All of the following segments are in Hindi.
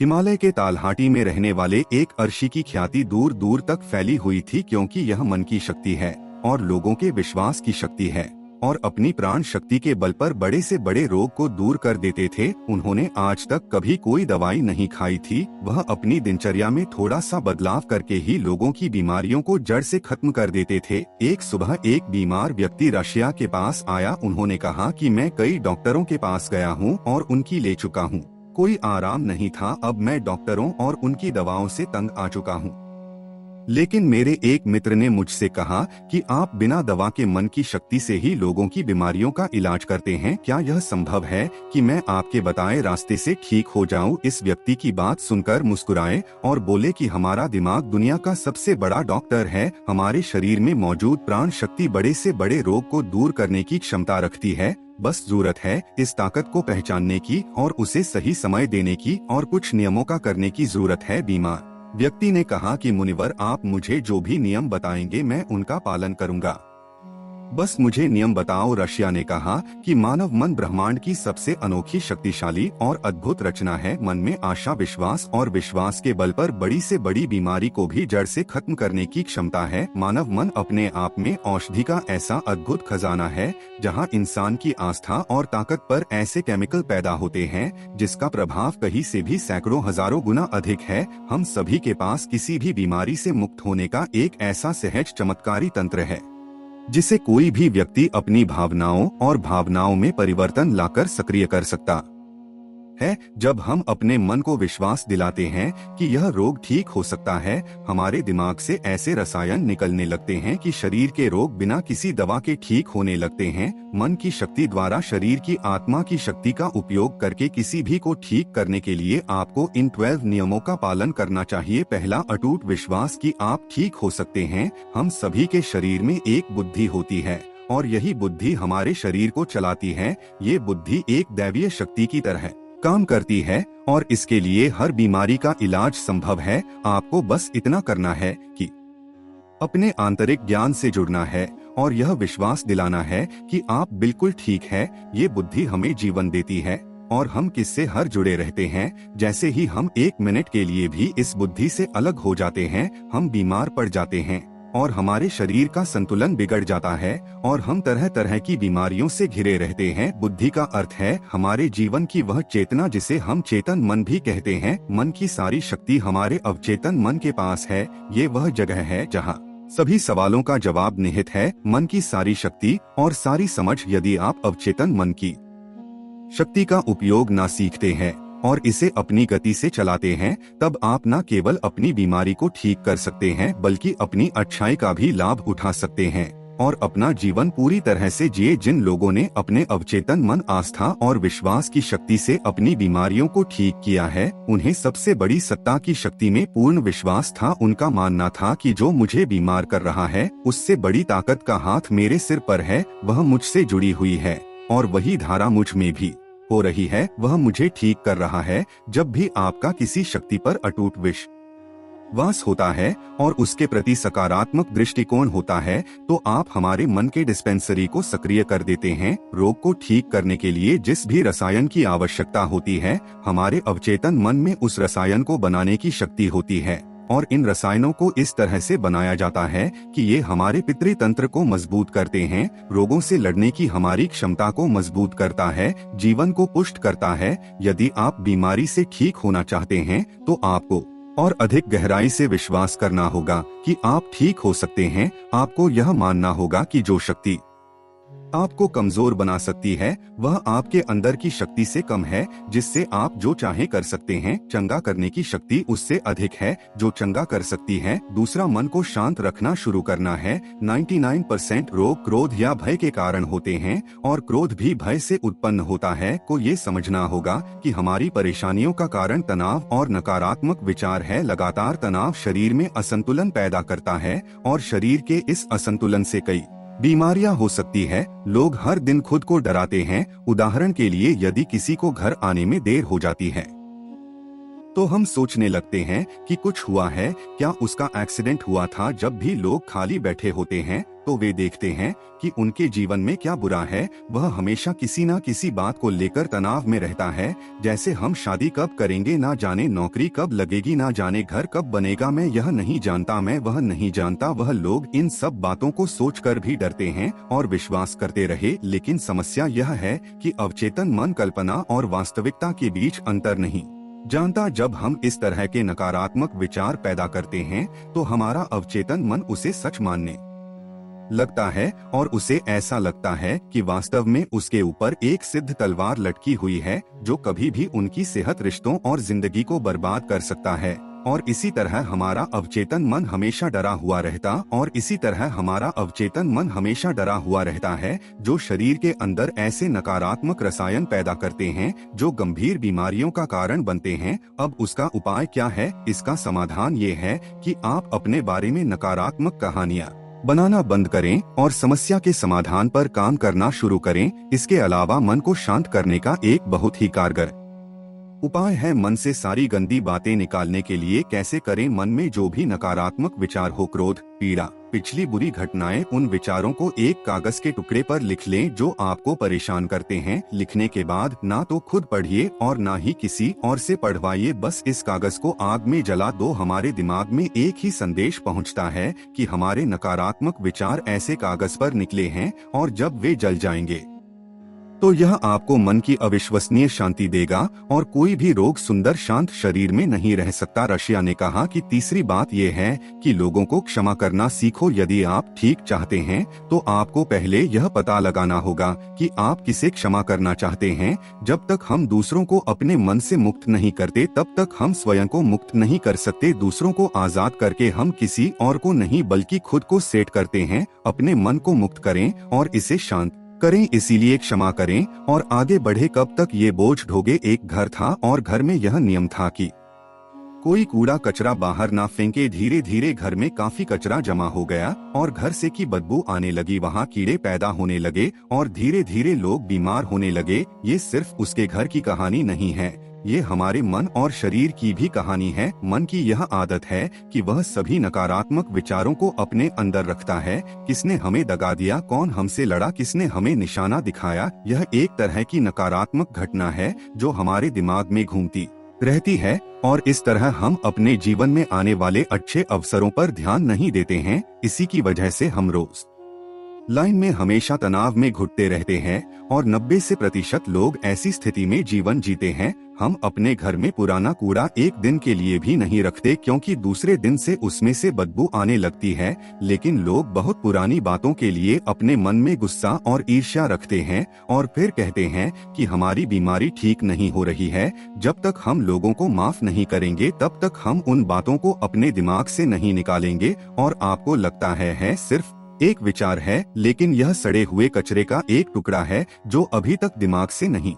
हिमालय के तालहाटी में रहने वाले एक अर्शी की ख्याति दूर दूर तक फैली हुई थी, क्योंकि यह मन की शक्ति है और लोगों के विश्वास की शक्ति है और अपनी प्राण शक्ति के बल पर बड़े से बड़े रोग को दूर कर देते थे। उन्होंने आज तक कभी कोई दवाई नहीं खाई थी। वह अपनी दिनचर्या में थोड़ा सा बदलाव करके ही लोगों की बीमारियों को जड़ से खत्म कर देते थे। एक सुबह एक बीमार व्यक्ति रशिया के पास आया। उन्होंने कहा कि मैं कई डॉक्टरों के पास गया हूँ और उनकी ले चुका हूँ, कोई आराम नहीं था। अब मैं डॉक्टरों और उनकी दवाओं से तंग आ चुका हूँ। लेकिन मेरे एक मित्र ने मुझसे कहा कि आप बिना दवा के मन की शक्ति से ही लोगों की बीमारियों का इलाज करते हैं। क्या यह संभव है कि मैं आपके बताए रास्ते से ठीक हो जाऊं? इस व्यक्ति की बात सुनकर मुस्कुराए और बोले कि हमारा दिमाग दुनिया का सबसे बड़ा डॉक्टर है। हमारे शरीर में मौजूद प्राण शक्ति बड़े से बड़े रोग को दूर करने की क्षमता रखती है। बस जरूरत है इस ताकत को पहचानने की और उसे सही समय देने की, और कुछ नियमों का करने की जरूरत है। बीमार व्यक्ति ने कहा कि मुनिवर, आप मुझे जो भी नियम बताएंगे मैं उनका पालन करूंगा, बस मुझे नियम बताओ। रशिया ने कहा कि मानव मन ब्रह्मांड की सबसे अनोखी, शक्तिशाली और अद्भुत रचना है। मन में आशा, विश्वास और विश्वास के बल पर बड़ी से बड़ी बीमारी को भी जड़ से खत्म करने की क्षमता है। मानव मन अपने आप में औषधि का ऐसा अद्भुत खजाना है, जहां इंसान की आस्था और ताकत पर ऐसे केमिकल पैदा होते हैं जिसका प्रभाव कहीं से भी सैकड़ों हजारों गुना अधिक है। हम सभी के पास किसी भी बीमारी से मुक्त होने का एक ऐसा सहज चमत्कारी तंत्र है जिसे कोई भी व्यक्ति अपनी भावनाओं और भावनाओं में परिवर्तन लाकर सक्रिय कर सकता है। जब हम अपने मन को विश्वास दिलाते हैं कि यह रोग ठीक हो सकता है, हमारे दिमाग से ऐसे रसायन निकलने लगते हैं कि शरीर के रोग बिना किसी दवा के ठीक होने लगते हैं। मन की शक्ति द्वारा शरीर की आत्मा की शक्ति का उपयोग करके किसी भी को ठीक करने के लिए आपको इन 12 नियमों का पालन करना चाहिए। पहला, अटूट विश्वास कि आप ठीक हो सकते हैं। हम सभी के शरीर में एक बुद्धि होती है और यही बुद्धि हमारे शरीर को चलाती है। ये बुद्धि एक दैवीय शक्ति की तरह काम करती है और इसके लिए हर बीमारी का इलाज संभव है। आपको बस इतना करना है कि अपने आंतरिक ज्ञान से जुड़ना है और यह विश्वास दिलाना है कि आप बिल्कुल ठीक है। ये बुद्धि हमें जीवन देती है और हम किससे हर जुड़े रहते हैं। जैसे ही हम एक मिनट के लिए भी इस बुद्धि से अलग हो जाते हैं, हम बीमार पड़ जाते हैं और हमारे शरीर का संतुलन बिगड़ जाता है और हम तरह तरह की बीमारियों से घिरे रहते हैं। बुद्धि का अर्थ है हमारे जीवन की वह चेतना जिसे हम चेतन मन भी कहते हैं। मन की सारी शक्ति हमारे अवचेतन मन के पास है। ये वह जगह है जहाँ सभी सवालों का जवाब निहित है। मन की सारी शक्ति और सारी समझ यदि आप अवचेतन मन की शक्ति का उपयोग ना सीखते हैं और इसे अपनी गति से चलाते हैं, तब आप न केवल अपनी बीमारी को ठीक कर सकते हैं बल्कि अपनी अच्छाई का भी लाभ उठा सकते हैं और अपना जीवन पूरी तरह से जिए। जिन लोगों ने अपने अवचेतन मन, आस्था और विश्वास की शक्ति से अपनी बीमारियों को ठीक किया है, उन्हें सबसे बड़ी सत्ता की शक्ति में पूर्ण विश्वास था। उनका मानना था कि जो मुझे बीमार कर रहा है उससे बड़ी ताकत का हाथ मेरे सिर पर है, वह मुझसे जुड़ी हुई है और वही धारा मुझ में भी हो रही है, वह मुझे ठीक कर रहा है। जब भी आपका किसी शक्ति पर अटूट विश्वास होता है और उसके प्रति सकारात्मक दृष्टिकोण होता है, तो आप हमारे मन के डिस्पेंसरी को सक्रिय कर देते हैं। रोग को ठीक करने के लिए जिस भी रसायन की आवश्यकता होती है, हमारे अवचेतन मन में उस रसायन को बनाने की शक्ति होती है और इन रसायनों को इस तरह से बनाया जाता है कि ये हमारे पितृ तंत्र को मजबूत करते हैं, रोगों से लड़ने की हमारी क्षमता को मजबूत करता है, जीवन को पुष्ट करता है। यदि आप बीमारी से ठीक होना चाहते हैं तो आपको और अधिक गहराई से विश्वास करना होगा कि आप ठीक हो सकते हैं। आपको यह मानना होगा कि जो शक्ति आपको कमजोर बना सकती है वह आपके अंदर की शक्ति से कम है, जिससे आप जो चाहे कर सकते हैं। चंगा करने की शक्ति उससे अधिक है जो चंगा कर सकती है। दूसरा, मन को शांत रखना शुरू करना है। 99% रोग क्रोध या भय के कारण होते हैं और क्रोध भी भय से उत्पन्न होता है। को ये समझना होगा कि हमारी परेशानियों का कारण तनाव और नकारात्मक विचार है। लगातार तनाव शरीर में असंतुलन पैदा करता है और शरीर के इस असंतुलन से कई बीमारियां हो सकती है। लोग हर दिन खुद को डराते हैं। उदाहरण के लिए, यदि किसी को घर आने में देर हो जाती है तो हम सोचने लगते हैं कि कुछ हुआ है, क्या उसका एक्सीडेंट हुआ था। जब भी लोग खाली बैठे होते हैं तो वे देखते हैं कि उनके जीवन में क्या बुरा है। वह हमेशा किसी ना किसी बात को लेकर तनाव में रहता है, जैसे हम शादी कब करेंगे ना जाने, नौकरी कब लगेगी ना जाने, घर कब बनेगा, मैं यह नहीं जानता, मैं वह नहीं जानता। वह लोग इन सब बातों को सोचकर भी डरते हैं और विश्वास करते रहे। लेकिन समस्या यह है कि अवचेतन मन कल्पना और वास्तविकता के बीच अंतर नहीं जानता। जब हम इस तरह के नकारात्मक विचार पैदा करते हैं तो हमारा अवचेतन मन उसे सच मानने लगता है और उसे ऐसा लगता है कि वास्तव में उसके ऊपर एक सिद्ध तलवार लटकी हुई है जो कभी भी उनकी सेहत, रिश्तों और जिंदगी को बर्बाद कर सकता है। और इसी तरह हमारा अवचेतन मन हमेशा डरा हुआ रहता है जो शरीर के अंदर ऐसे नकारात्मक रसायन पैदा करते हैं जो गंभीर बीमारियों का कारण बनते हैं। अब उसका उपाय क्या है? इसका समाधान ये है कि आप अपने बारे में नकारात्मक कहानियाँ बनाना बंद करें और समस्या के समाधान पर काम करना शुरू करें। इसके अलावा मन को शांत करने का एक बहुत ही कारगर उपाय है मन से सारी गंदी बातें निकालने के लिए कैसे करें। मन में जो भी नकारात्मक विचार हो, क्रोध, पीड़ा, पिछली बुरी घटनाएं, उन विचारों को एक कागज के टुकड़े पर लिख लें जो आपको परेशान करते हैं। लिखने के बाद ना तो खुद पढ़िए और ना ही किसी और से पढ़वाइए, बस इस कागज को आग में जला दो। हमारे दिमाग में एक ही संदेश पहुंचता है कि हमारे नकारात्मक विचार ऐसे कागज पर निकले हैं और जब वे जल जाएंगे तो यह आपको मन की अविश्वसनीय शांति देगा और कोई भी रोग सुंदर शांत शरीर में नहीं रह सकता। रशिया ने कहा कि तीसरी बात यह है कि लोगों को क्षमा करना सीखो। यदि आप ठीक चाहते हैं तो आपको पहले यह पता लगाना होगा कि आप किसे क्षमा करना चाहते हैं। जब तक हम दूसरों को अपने मन से मुक्त नहीं करते तब तक हम स्वयं को मुक्त नहीं कर सकते। दूसरों को आजाद करके हम किसी और को नहीं बल्कि खुद को सेट करते हैं। अपने मन को मुक्त करें और इसे शांत करें, इसीलिए क्षमा करें और आगे बढ़े। कब तक ये बोझ ढोगे? एक घर था और घर में यह नियम था कि कोई कूड़ा कचरा बाहर ना फेंके। धीरे धीरे घर में काफी कचरा जमा हो गया और घर से की बदबू आने लगी। वहाँ कीड़े पैदा होने लगे और धीरे धीरे लोग बीमार होने लगे। ये सिर्फ उसके घर की कहानी नहीं है, ये हमारे मन और शरीर की भी कहानी है। मन की यह आदत है कि वह सभी नकारात्मक विचारों को अपने अंदर रखता है। किसने हमें दगा दिया, कौन हमसे लड़ा, किसने हमें निशाना दिखाया, यह एक तरह की नकारात्मक घटना है जो हमारे दिमाग में घूमती रहती है और इस तरह हम अपने जीवन में आने वाले अच्छे अवसरों पर ध्यान नहीं देते हैं। इसी की वजह से हम रोज लाइन में हमेशा तनाव में घुटते रहते हैं और 90% लोग ऐसी स्थिति में जीवन जीते हैं। हम अपने घर में पुराना कूड़ा एक दिन के लिए भी नहीं रखते क्योंकि दूसरे दिन से उसमें से बदबू आने लगती है। लेकिन लोग बहुत पुरानी बातों के लिए अपने मन में गुस्सा और ईर्ष्या रखते हैं और फिर कहते हैं कि हमारी बीमारी ठीक नहीं हो रही है। जब तक हम लोगों को माफ नहीं करेंगे तब तक हम उन बातों को अपने दिमाग से नहीं निकालेंगे। और आपको लगता है सिर्फ एक विचार है, लेकिन यह सड़े हुए कचरे का एक टुकड़ा है जो अभी तक दिमाग से नहीं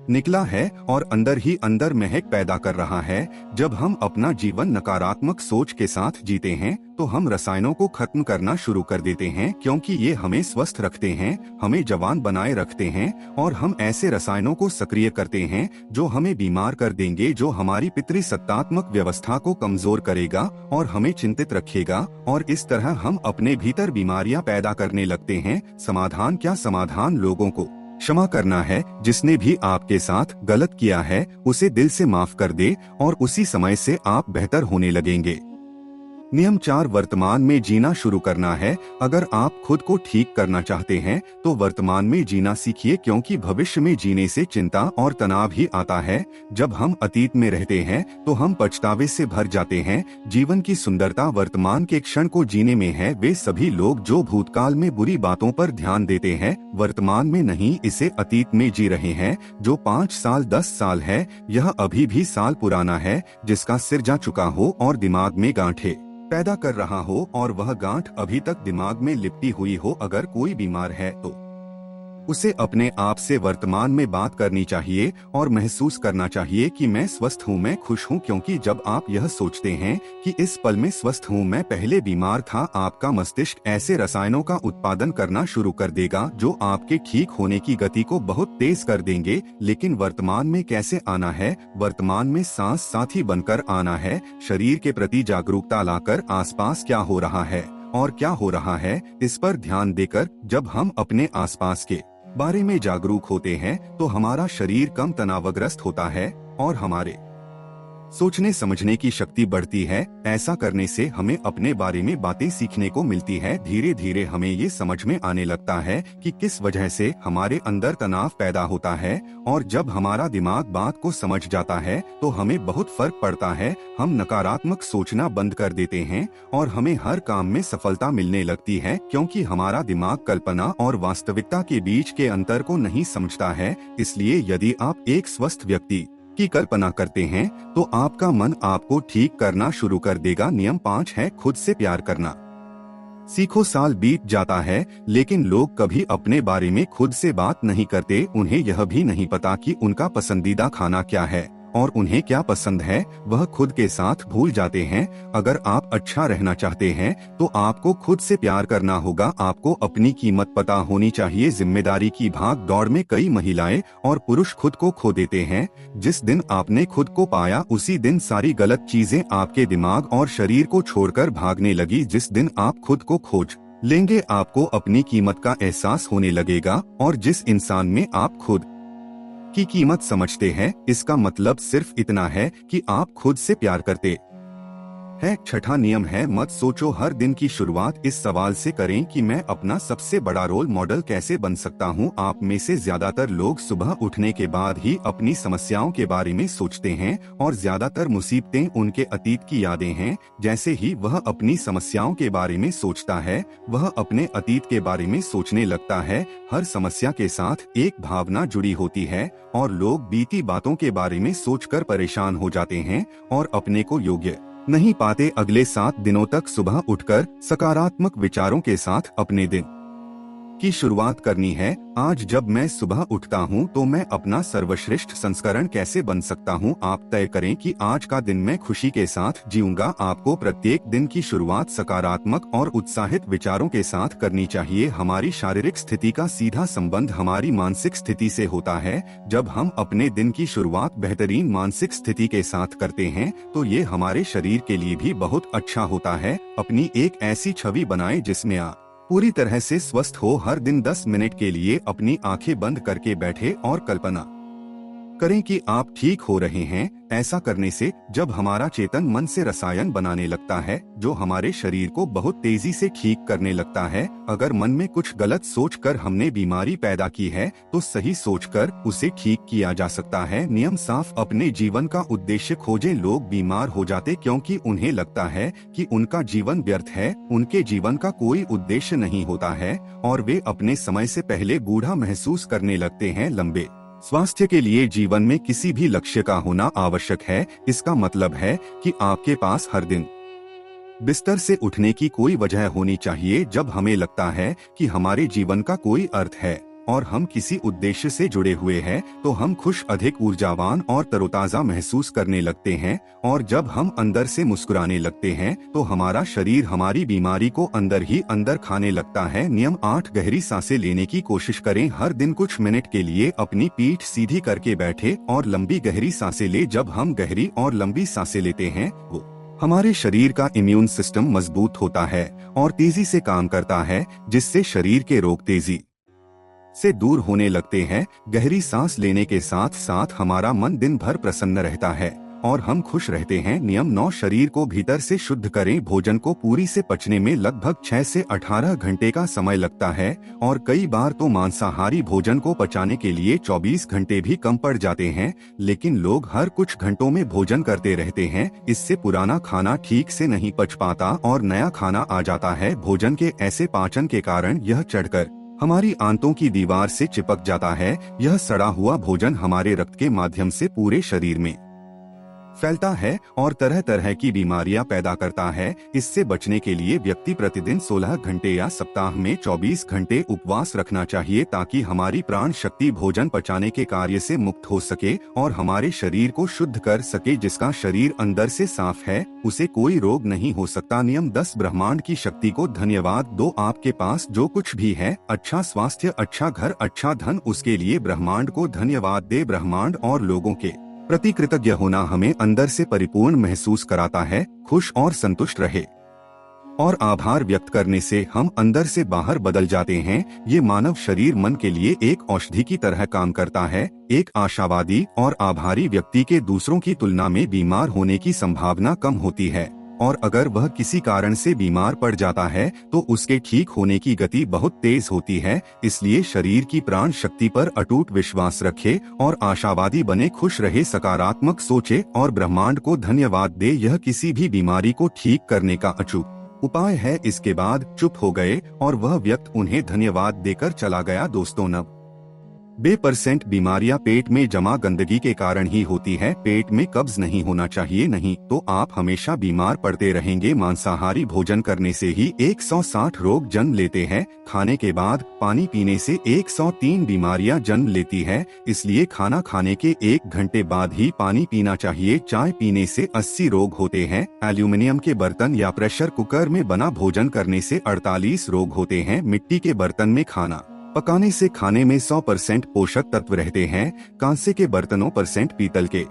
निकला है और अंदर ही अंदर महक पैदा कर रहा है। जब हम अपना जीवन नकारात्मक सोच के साथ जीते हैं तो हम रसायनों को खत्म करना शुरू कर देते हैं क्योंकि ये हमें स्वस्थ रखते हैं, हमें जवान बनाए रखते हैं। और हम ऐसे रसायनों को सक्रिय करते हैं जो हमें बीमार कर देंगे, जो हमारी पितृसत्तात्मक व्यवस्था को कमजोर करेगा और हमें चिंतित रखेगा। और इस तरह हम अपने भीतर बीमारियां पैदा करने लगते हैं। समाधान क्या? समाधान लोगों को क्षमा करना है। जिसने भी आपके साथ गलत किया है उसे दिल से माफ कर दे और उसी समय से आप बेहतर होने लगेंगे। नियम 4, वर्तमान में जीना शुरू करना है। अगर आप खुद को ठीक करना चाहते हैं तो वर्तमान में जीना सीखिए क्योंकि भविष्य में जीने से चिंता और तनाव ही आता है। जब हम अतीत में रहते हैं तो हम पछतावे से भर जाते हैं। जीवन की सुंदरता वर्तमान के क्षण को जीने में है। वे सभी लोग जो भूतकाल में बुरी बातों पर ध्यान देते हैं वर्तमान में नहीं, इसे अतीत में जी रहे हैं। जो 5 साल 10 साल है यह अभी भी साल पुराना है, जिसका सिर जा चुका हो और दिमाग में गांठें पैदा कर रहा हो और वह गांठ अभी तक दिमाग में लिपटी हुई हो। अगर कोई बीमार है तो उसे अपने आप से वर्तमान में बात करनी चाहिए और महसूस करना चाहिए कि मैं स्वस्थ हूँ, मैं खुश हूँ, क्योंकि जब आप यह सोचते हैं कि इस पल में स्वस्थ हूँ, मैं पहले बीमार था, आपका मस्तिष्क ऐसे रसायनों का उत्पादन करना शुरू कर देगा जो आपके ठीक होने की गति को बहुत तेज कर देंगे। लेकिन वर्तमान में कैसे आना है? वर्तमान में सांस साथी बनकर आना है, शरीर के प्रति जागरूकता लाकर आसपास क्या हो रहा है और क्या हो रहा है इस पर ध्यान देकर। जब हम अपने आसपास के बारे में जागरूक होते हैं तो हमारा शरीर कम तनावग्रस्त होता है और हमारे सोचने समझने की शक्ति बढ़ती है। ऐसा करने से हमें अपने बारे में बातें सीखने को मिलती है। धीरे धीरे हमें ये समझ में आने लगता है कि किस वजह से हमारे अंदर तनाव पैदा होता है, और जब हमारा दिमाग बात को समझ जाता है तो हमें बहुत फर्क पड़ता है। हम नकारात्मक सोचना बंद कर देते हैं और हमें हर काम में सफलता मिलने लगती है, क्योंकि हमारा दिमाग कल्पना और वास्तविकता के बीच के अंतर को नहीं समझता है। इसलिए यदि आप एक स्वस्थ व्यक्ति की कल्पना करते हैं तो आपका मन आपको ठीक करना शुरू कर देगा। नियम 5 है खुद से प्यार करना सीखो। साल बीत जाता है लेकिन लोग कभी अपने बारे में खुद से बात नहीं करते। उन्हें यह भी नहीं पता कि उनका पसंदीदा खाना क्या है और उन्हें क्या पसंद है, वह खुद के साथ भूल जाते हैं। अगर आप अच्छा रहना चाहते हैं तो आपको खुद से प्यार करना होगा। आपको अपनी कीमत पता होनी चाहिए। जिम्मेदारी की भाग दौड़ में कई महिलाएं और पुरुष खुद को खो देते हैं। जिस दिन आपने खुद को पाया उसी दिन सारी गलत चीजें आपके दिमाग और शरीर को छोड़कर भागने लगी। जिस दिन आप खुद को खोज लेंगे आपको अपनी कीमत का एहसास होने लगेगा, और जिस इंसान में आप खुद की कीमत समझते हैं, इसका मतलब सिर्फ इतना है कि आप खुद से प्यार करते है। छठा नियम है मत सोचो। हर दिन की शुरुआत इस सवाल से करें कि मैं अपना सबसे बड़ा रोल मॉडल कैसे बन सकता हूँ। आप में से ज्यादातर लोग सुबह उठने के बाद ही अपनी समस्याओं के बारे में सोचते हैं, और ज्यादातर मुसीबतें उनके अतीत की यादें हैं। जैसे ही वह अपनी समस्याओं के बारे में सोचता है वह अपने अतीत के बारे में सोचने लगता है। हर समस्या के साथ एक भावना जुड़ी होती है और लोग बीती बातों के बारे में सोचकर परेशान हो जाते हैं और अपने को योग्य नहीं पाते। अगले 7 दिनों तक सुबह उठकर सकारात्मक विचारों के साथ अपने दिन की शुरुआत करनी है। आज जब मैं सुबह उठता हूँ तो मैं अपना सर्वश्रेष्ठ संस्करण कैसे बन सकता हूँ। आप तय करें कि आज का दिन मैं खुशी के साथ जीऊंगा। आपको प्रत्येक दिन की शुरुआत सकारात्मक और उत्साहित विचारों के साथ करनी चाहिए। हमारी शारीरिक स्थिति का सीधा संबंध हमारी मानसिक स्थिति से होता है। जब हम अपने दिन की शुरुआत बेहतरीन मानसिक स्थिति के साथ करते हैं तो ये हमारे शरीर के लिए भी बहुत अच्छा होता है। अपनी एक ऐसी छवि बनाएं जिसमें आप पूरी तरह से स्वस्थ हो। हर दिन 10 मिनट के लिए अपनी आंखें बंद करके बैठे और कल्पना करें कि आप ठीक हो रहे हैं। ऐसा करने से जब हमारा चेतन मन से रसायन बनाने लगता है जो हमारे शरीर को बहुत तेजी से ठीक करने लगता है। अगर मन में कुछ गलत सोचकर हमने बीमारी पैदा की है तो सही सोचकर उसे ठीक किया जा सकता है। नियम साफ अपने जीवन का उद्देश्य खोजें। लोग बीमार हो जाते क्योंकि उन्हें लगता है कि उनका जीवन व्यर्थ है, उनके जीवन का कोई उद्देश्य नहीं होता है और वे अपने समय से पहले बूढ़ा महसूस करने लगते हैं। लंबे स्वास्थ्य के लिए जीवन में किसी भी लक्ष्य का होना आवश्यक है। इसका मतलब है कि आपके पास हर दिन बिस्तर से उठने की कोई वजह होनी चाहिए जब हमें लगता है कि हमारे जीवन का कोई अर्थ है और हम किसी उद्देश्य से जुड़े हुए हैं तो हम खुश, अधिक ऊर्जावान और तरोताजा महसूस करने लगते हैं। और जब हम अंदर से मुस्कुराने लगते हैं तो हमारा शरीर हमारी बीमारी को अंदर ही अंदर खाने लगता है। नियम 8 गहरी सांसें लेने की कोशिश करें। हर दिन कुछ मिनट के लिए अपनी पीठ सीधी करके बैठे और लंबी गहरी सांसें ले। जब हम गहरी और लंबी सांसें लेते हैं वो हमारे शरीर का इम्यून सिस्टम मजबूत होता है और तेजी से काम करता है, जिससे शरीर के रोग तेजी से दूर होने लगते हैं। गहरी सांस लेने के साथ साथ हमारा मन दिन भर प्रसन्न रहता है और हम खुश रहते हैं। नियम 9 शरीर को भीतर से शुद्ध करें। भोजन को पूरी से पचने में लगभग 6 से 18 घंटे का समय लगता है और कई बार तो मांसाहारी भोजन को पचाने के लिए 24 घंटे भी कम पड़ जाते हैं। लेकिन लोग हर कुछ घंटों में भोजन करते रहते हैं। इससे पुराना खाना ठीक से नहीं पच पाता और नया खाना आ जाता है। भोजन के ऐसे पाचन के कारण यह चढ़कर हमारी आंतों की दीवार से चिपक जाता है। यह सड़ा हुआ भोजन हमारे रक्त के माध्यम से पूरे शरीर में फैलता है और तरह तरह की बीमारियां पैदा करता है। इससे बचने के लिए व्यक्ति प्रतिदिन 16 घंटे या सप्ताह में 24 घंटे उपवास रखना चाहिए, ताकि हमारी प्राण शक्ति भोजन पचाने के कार्य से मुक्त हो सके और हमारे शरीर को शुद्ध कर सके। जिसका शरीर अंदर से साफ है उसे कोई रोग नहीं हो सकता। नियम 10, ब्रह्मांड की शक्ति को धन्यवाद दो। आपके पास जो कुछ भी है, अच्छा स्वास्थ्य, अच्छा घर, अच्छा धन, उसके लिए ब्रह्मांड को धन्यवाद दे। ब्रह्मांड और लोगों के प्रति कृतज्ञ होना हमें अंदर से परिपूर्ण महसूस कराता है। खुश और संतुष्ट रहे और आभार व्यक्त करने से हम अंदर से बाहर बदल जाते हैं। ये मानव शरीर मन के लिए एक औषधि की तरह काम करता है। एक आशावादी और आभारी व्यक्ति के दूसरों की तुलना में बीमार होने की संभावना कम होती है, और अगर वह किसी कारण से बीमार पड़ जाता है तो उसके ठीक होने की गति बहुत तेज होती है। इसलिए शरीर की प्राण शक्ति पर अटूट विश्वास रखे और आशावादी बने, खुश रहे, सकारात्मक सोचे और ब्रह्मांड को धन्यवाद दे। यह किसी भी बीमारी को ठीक करने का अचूक उपाय है। इसके बाद चुप हो गए और वह व्यक्ति उन्हें धन्यवाद देकर चला गया। दोस्तों, 90% बीमारियां पेट में जमा गंदगी के कारण ही होती है। पेट में कब्ज नहीं होना चाहिए, नहीं तो आप हमेशा बीमार पड़ते रहेंगे। मांसाहारी भोजन करने से ही 160 रोग जन्म लेते हैं। खाने के बाद पानी पीने से 103 बीमारियां जन्म लेती है। इसलिए खाना खाने के 1 घंटे बाद ही पानी पीना चाहिए। चाय पीने से 80 रोग होते हैं। एल्यूमिनियम के बर्तन या प्रेशर कुकर में बना भोजन करने से 48 रोग होते हैं। मिट्टी के बर्तन में खाना पकाने से खाने में 100% पोषक तत्व रहते हैं। कांसे के बर्तनों %, पीतल के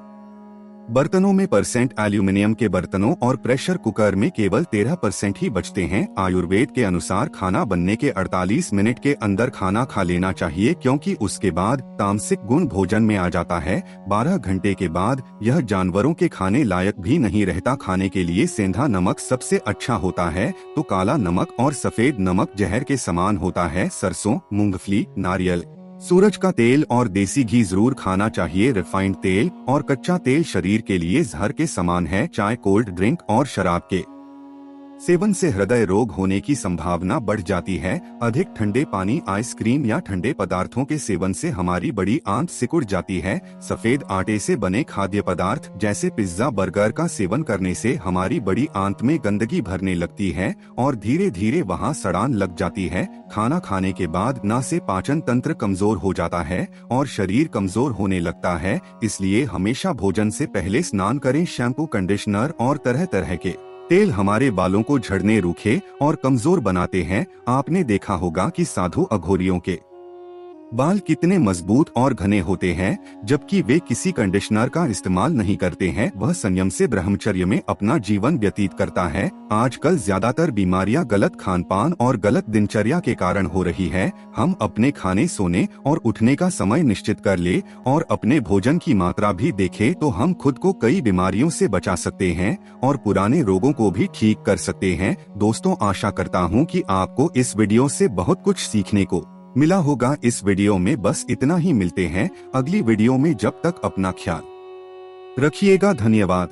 बर्तनों में %, एल्यूमिनियम के बर्तनों और प्रेशर कुकर में केवल 13% ही बचते हैं। आयुर्वेद के अनुसार खाना बनने के 48 मिनट के अंदर खाना खा लेना चाहिए, क्योंकि उसके बाद तामसिक गुण भोजन में आ जाता है। 12 घंटे के बाद यह जानवरों के खाने लायक भी नहीं रहता। खाने के लिए सेंधा नमक सबसे अच्छा होता है, तो काला नमक और सफेद नमक जहर के समान होता है। सरसों, मूंगफली, नारियल, सूरज का तेल और देसी घी जरूर खाना चाहिए। रिफाइंड तेल और कच्चा तेल शरीर के लिए जहर के समान है। चाय, कोल्ड ड्रिंक और शराब के सेवन से हृदय रोग होने की संभावना बढ़ जाती है। अधिक ठंडे पानी, आइसक्रीम या ठंडे पदार्थों के सेवन से हमारी बड़ी आंत सिकुड़ जाती है। सफेद आटे से बने खाद्य पदार्थ जैसे पिज्जा, बर्गर का सेवन करने से हमारी बड़ी आंत में गंदगी भरने लगती है और धीरे धीरे वहां सड़ान लग जाती है। खाना खाने के बाद ना से पाचन तंत्र कमजोर हो जाता है और शरीर कमजोर होने लगता है। इसलिए हमेशा भोजन से पहले स्नान करें। शैम्पू, कंडीशनर और तरह तरह के तेल हमारे बालों को झड़ने, रूखे और कमजोर बनाते हैं। आपने देखा होगा कि साधु अघोरियों के बाल कितने मजबूत और घने होते हैं, जबकि वे किसी कंडीशनर का इस्तेमाल नहीं करते हैं। वह संयम से ब्रह्मचर्य में अपना जीवन व्यतीत करता है। आजकल ज्यादातर बीमारियां गलत खानपान और गलत दिनचर्या के कारण हो रही है। हम अपने खाने, सोने और उठने का समय निश्चित कर ले और अपने भोजन की मात्रा भी देखें तो हम खुद को कई बीमारियों से बचा सकते हैं और पुराने रोगों को भी ठीक कर सकते हैं। दोस्तों, आशा करता हूँ कि आपको इस वीडियो से बहुत कुछ सीखने को मिला होगा। इस वीडियो में बस इतना ही। मिलते हैं अगली वीडियो में। जब तक अपना ख्याल रखिएगा। धन्यवाद।